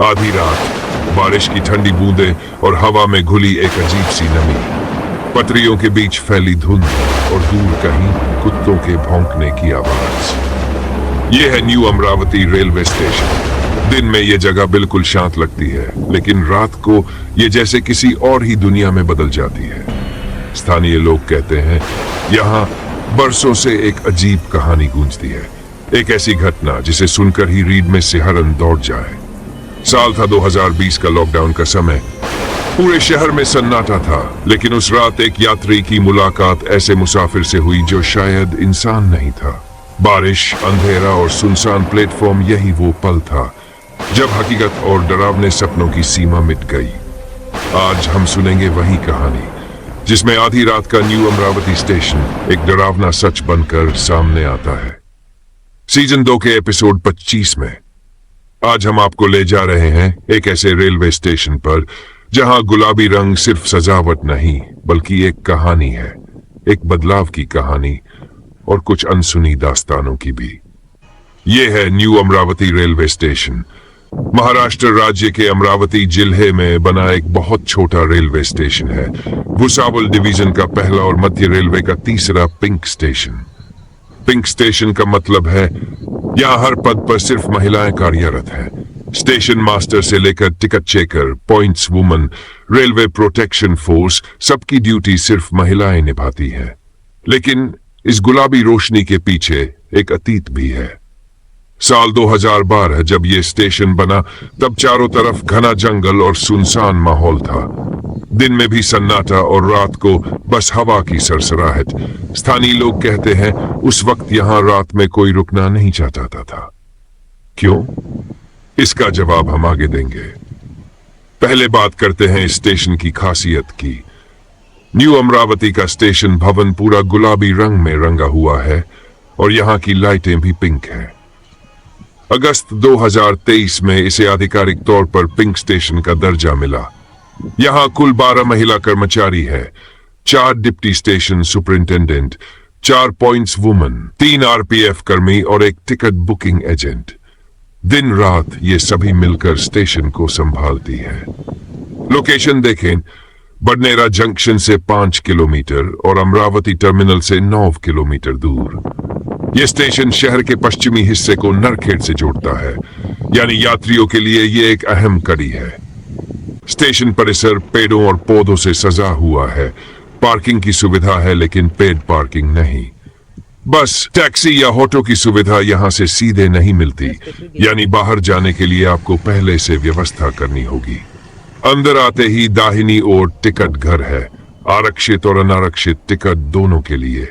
आधी रात, बारिश की ठंडी बूंदें और हवा में घुली एक अजीब सी नमी, पटरियों के बीच फैली धुंध और दूर कहीं कुत्तों के भौंकने की आवाज। यह है न्यू अमरावती रेलवे स्टेशन। दिन में यह जगह बिल्कुल शांत लगती है, लेकिन रात को यह जैसे किसी और ही दुनिया में बदल जाती है। स्थानीय लोग कहते हैं यहाँ बरसों से एक अजीब कहानी गूंजती है, एक ऐसी घटना जिसे सुनकर ही रीढ़ में सिहरन दौड़ जाए। साल था 2020 का, लॉकडाउन का समय। पूरे शहर में सन्नाटा था, लेकिन उस रात एक यात्री की मुलाकात ऐसे मुसाफिर से हुई जो शायद इंसान नहीं था। बारिश, अंधेरा और सुनसान प्लेटफॉर्म, यही वो पल था जब हकीकत और डरावने सपनों की सीमा मिट गई। आज हम सुनेंगे वही कहानी जिसमें आधी रात का न्यू अमरावती स्टेशन एक डरावना सच बनकर सामने आता है। सीजन 2 के एपिसोड 25 में आज हम आपको ले जा रहे हैं एक ऐसे रेलवे स्टेशन पर जहां गुलाबी रंग सिर्फ सजावट नहीं बल्कि एक कहानी है, एक बदलाव की कहानी और कुछ अनसुनी दास्तानों की भी। यह है new Amravati railway station. Maharashtra राज्य के अमरावती जिले में बना एक बहुत छोटा रेलवे स्टेशन है। भुसावल डिवीजन का पहला और मध्य रेलवे का तीसरा पिंक स्टेशन। पिंक स्टेशन का मतलब है यहाँ हर पद पर सिर्फ महिलाएं कार्यरत हैं। स्टेशन मास्टर से लेकर ticket checker, points woman, railway protection force, सबकी ड्यूटी सिर्फ महिलाएं निभाती हैं। लेकिन इस गुलाबी रोशनी के पीछे एक अतीत भी है। साल 2012 जब यह स्टेशन बना, तब चारों तरफ घना जंगल और सुनसान माहौल था। दिन में भी सन्नाटा और रात को बस हवा की सरसराहट। स्थानीय लोग कहते हैं उस वक्त यहां रात में कोई रुकना नहीं चाहता था। क्यों? इसका जवाब हम आगे देंगे। पहले बात करते हैं इस स्टेशन की खासियत की। न्यू अमरावती का स्टेशन भवन पूरा गुलाबी रंग में रंगा हुआ है और यहां की लाइटें भी पिंक हैं। अगस्त 2023 में इसे आधिकारिक तौर पर पिंक स्टेशन का दर्जा मिला। यहां कुल 12 महिला कर्मचारी है, 4 deputy station superintendent, 4 points woman, 3 RPF कर्मी और एक टिकट बुकिंग एजेंट। दिन रात ये सभी मिलकर स्टेशन को संभालती है। लोकेशन देखें, बडनेरा जंक्शन से 5 किलोमीटर और अमरावती टर्मिनल से 9 किलोमीटर दूर। यह स्टेशन शहर के पश्चिमी हिस्से को नरखेड़ से जोड़ता है, यानी यात्रियों के लिए यह एक अहम कड़ी है। स्टेशन परिसर पेड़ों और पौधों से सजा हुआ है। पार्किंग की सुविधा है, लेकिन पेड पार्किंग नहीं। बस टैक्सी या ऑटो की सुविधा यहां से सीधे नहीं मिलती, यानी बाहर जाने के लिए आपको पहले से व्यवस्था करनी होगी। अंदर आते ही दाहिनी ओर टिकट घर है, आरक्षित और अनारक्षित टिकट दोनों के लिए।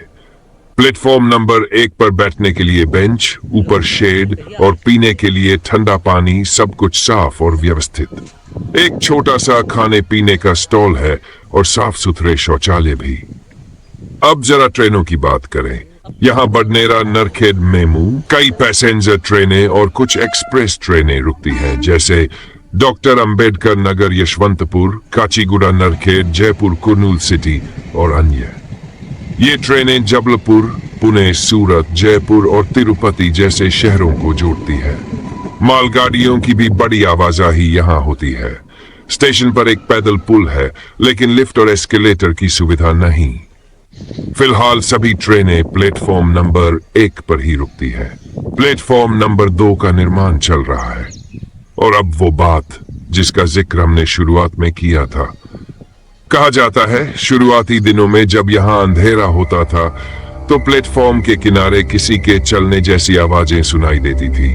प्लेटफॉर्म नंबर 1 पर बैठने के लिए बेंच, ऊपर शेड और पीने के लिए ठंडा पानी, सब कुछ साफ और व्यवस्थित। एक छोटा सा खाने पीने का स्टॉल है और साफ सुथरे शौचालय भी। अब जरा ट्रेनों की बात करें। यहाँ बडनेरा नरखेड़ मेमू, कई पैसेंजर ट्रेनें और कुछ एक्सप्रेस ट्रेनें रुकती हैं, जैसे डॉक्टर अंबेडकर नगर यशवंतपुर, काचीगुड़ा नरखेड़, जयपुर कुर्नूल सिटी और अन्य। ये ट्रेनें जबलपुर, पुणे, सूरत, जयपुर और तिरुपति जैसे शहरों को जोड़ती है। मालगाड़ियों की भी बड़ी आवाजाही यहाँ होती है। स्टेशन पर एक पैदल पुल है, लेकिन लिफ्ट और एस्केलेटर की सुविधा नहीं। फिलहाल सभी ट्रेनें प्लेटफॉर्म नंबर 1 पर ही रुकती है। प्लेटफॉर्म नंबर 2 का निर्माण चल रहा है। और अब वो बात जिसका जिक्र हमने शुरुआत में किया था। कहा जाता है शुरुआती दिनों में जब यहां अंधेरा होता था तो प्लेटफॉर्म के किनारे किसी के चलने जैसी आवाजें सुनाई देती थी,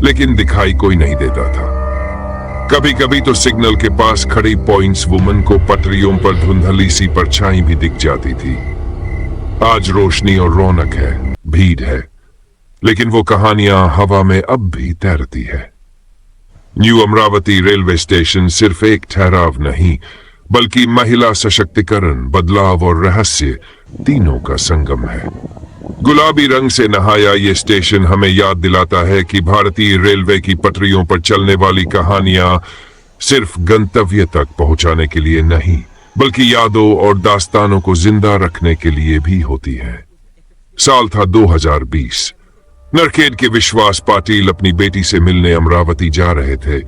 लेकिन दिखाई कोई नहीं देता था। कभी कभी तो सिग्नल के पास खड़ी पॉइंट्स वुमन को पटरियों पर धुंधली सी परछाई भी दिख जाती थी। आज रोशनी और रौनक है, भीड़ है, लेकिन वो कहानियां हवा में अब भी तैरती है। न्यू अमरावती रेलवे स्टेशन सिर्फ एक ठहराव नहीं, बल्कि महिला सशक्तिकरण, बदलाव और रहस्य तीनों का संगम है। गुलाबी रंग से नहाया ये स्टेशन हमें याद दिलाता है कि भारतीय रेलवे की पटरियों पर चलने वाली कहानियां सिर्फ गंतव्य तक पहुंचाने के लिए नहीं, बल्कि यादों और दास्तानों को जिंदा रखने के लिए भी होती है। साल था 2020। नरखेड़ के विश्वास पाटिल अपनी बेटी से मिलने अमरावती जा रहे थे।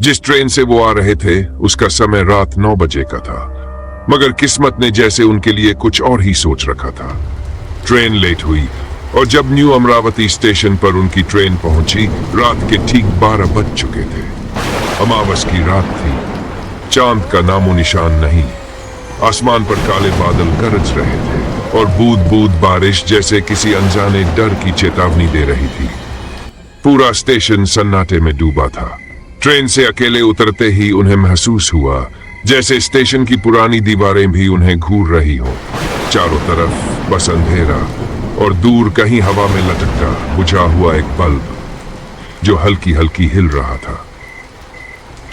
जिस ट्रेन से वो आ रहे थे उसका समय रात 9 बजे का था, मगर किस्मत ने जैसे उनके लिए कुछ और ही सोच रखा था। ट्रेन लेट हुई और जब न्यू अमरावती स्टेशन पर उनकी ट्रेन पहुंची, रात के ठीक 12 बज चुके थे। अमावस की रात थी, चांद का नामो निशान नहीं। आसमान पर काले बादल गरज रहे थे और बूंद बूंद बारिश जैसे किसी अनजाने डर की चेतावनी दे रही थी। पूरा स्टेशन सन्नाटे में डूबा था। ट्रेन से अकेले उतरते ही उन्हें महसूस हुआ जैसे स्टेशन की पुरानी दीवारें भी उन्हें घूर रही हो। चारों तरफ बस अंधेरा और दूर कहीं हवा में लटकता बुझा हुआ एक बल्ब जो हल्की हल्की हिल रहा था।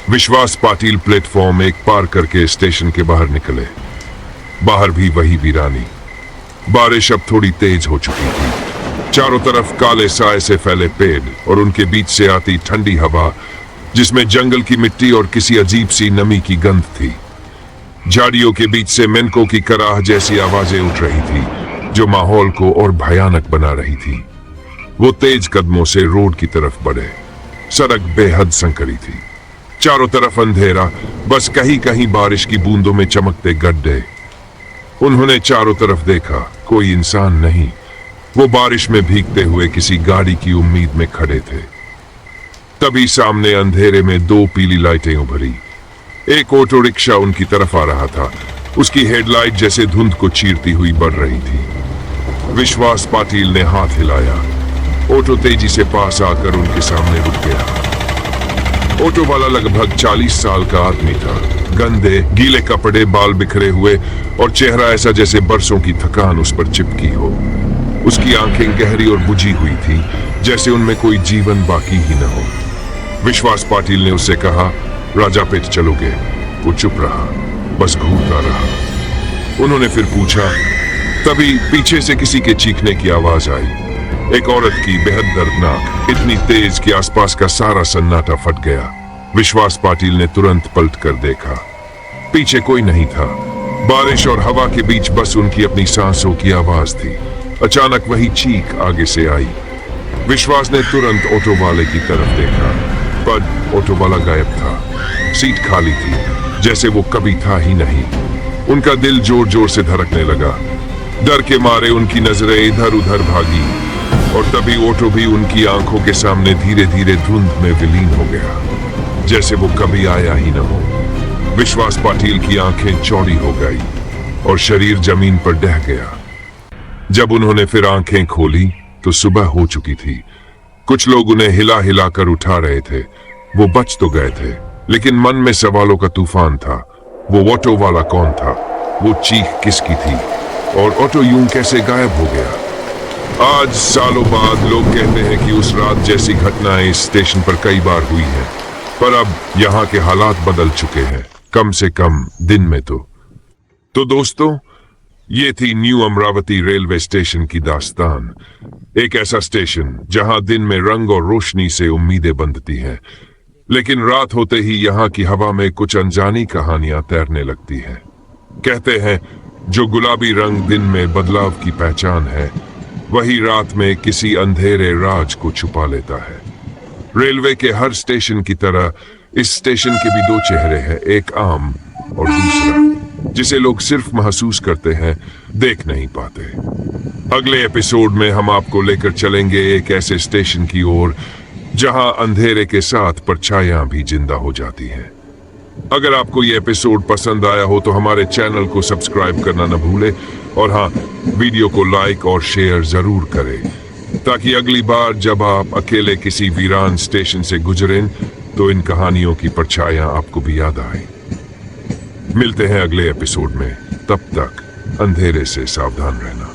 विश्वास पाटिल प्लेटफॉर्म एक पार करके स्टेशन के बाहर निकले। बाहर भी वही वीरानी। बारिश अब थोड़ी तेज हो चुकी थी। चारों तरफ काले साए से फैले पेड़ और उनके बीच से आती ठंडी हवा जिसमें जंगल की मिट्टी और किसी अजीब सी नमी की गंध थी। झाड़ियों के बीच से मेंढकों की कराह जैसी आवाजें उठ रही थी जो माहौल को और भयानक बना रही थी। वो तेज कदमों से रोड की तरफ बढ़े। सड़क बेहद संकरी थी। चारों तरफ अंधेरा, बस कहीं कहीं बारिश की बूंदों में चमकते गड्ढे। उन्होंने चारों तरफ देखा, कोई इंसान नहीं। वो बारिश में भीगते हुए किसी गाड़ी की उम्मीद में खड़े थे। तभी सामने अंधेरे में 2 पीली लाइटें उभरी। एक ऑटो रिक्शा उनकी तरफ आ रहा था। उसकी हेडलाइट जैसे धुंध को चीरती हुई बढ़ रही थी। विश्वास पाटिल ने हाथ हिलाया। ऑटो तेजी से पास आकर उनके सामने रुक गया। ऑटो वाला लगभग 40 साल का आदमी था। गंदे गीले कपड़े, बाल बिखरे हुए और चेहरा ऐसा जैसे बरसों की थकान उस पर चिपकी हो। उसकी आंखें गहरी और बुझी हुई थी, जैसे उनमें कोई जीवन बाकी ही न हो। विश्वास पाटिल ने उससे कहा, राजापेट चलोगे? वो चुप रहा, बस घूरता रहा। उन्होंने फिर पूछा। तभी पीछे से किसी के चीखने की आवाज आई। एक औरत की, बेहद दर्दनाक, इतनी तेज कि आसपास का सारा सन्नाटा फट गया। विश्वास पाटिल ने तुरंत पलट कर देखा। पीछे कोई नहीं था। बारिश और हवा के बीच बस उनकी अपनी सांसों की आवाज थी। अचानक वही चीख आगे से आई। विश्वास ने तुरंत ऑटो वाले की तरफ देखा, पर ऑटो वाला गायब था। सीट खाली थी, जैसे वो कभी था ही नहीं। उनका दिल जोर जोर से धड़कने लगा। डर के मारे उनकी नजरें इधर उधर भागी और तभी ऑटो भी उनकी आंखों के सामने धीरे धीरे धुंध में विलीन हो गया, जैसे वो कभी आया ही न हो। विश्वास पाटिल की आंखें चौड़ी हो गई और शरीर जमीन पर ढह गया। जब उन्होंने फिर आंखें खोली तो सुबह हो चुकी थी। कुछ लोग उन्हें हिला हिला कर उठा रहे थे। वो बच तो गए थे, लेकिन मन में सवालों का तूफान था। वो ऑटो वाला कौन था? वो चीख किसकी थी? और ऑटो यूं कैसे गायब हो गया? आज सालों बाद लोग कहते हैं कि उस रात जैसी घटनाएं इस स्टेशन पर कई बार हुई हैं, पर अब यहाँ के हालात बदल चुके हैं, कम से कम दिन में तो दोस्तों, ये थी न्यू अमरावती रेलवे स्टेशन की दास्तान। एक ऐसा स्टेशन जहां दिन में रंग और रोशनी से उम्मीदें बंधती हैं, लेकिन रात होते ही यहाँ की हवा में कुछ अनजानी कहानियां तैरने लगती हैं। कहते हैं जो गुलाबी रंग दिन में बदलाव की पहचान है, वही रात में किसी अंधेरे राज को छुपा लेता है। रेलवे के हर स्टेशन की तरह इस स्टेशन के भी 2 चेहरे हैं, एक आम और दूसरा जिसे लोग सिर्फ महसूस करते हैं, देख नहीं पाते। अगले एपिसोड में हम आपको लेकर चलेंगे एक ऐसे स्टेशन की ओर जहां अंधेरे के साथ परछाइयां भी जिंदा हो जाती हैं। अगर आपको ये एपिसोड पसंद आया हो तो हमारे चैनल को सब्सक्राइब करना न भूले और हाँ, वीडियो को लाइक और शेयर जरूर करें, ताकि अगली बार जब आप अकेले किसी वीरान स्टेशन से गुजरें तो इन कहानियों की परछाइयां आपको भी याद आए। मिलते हैं अगले एपिसोड में, तब तक अंधेरे से सावधान रहना।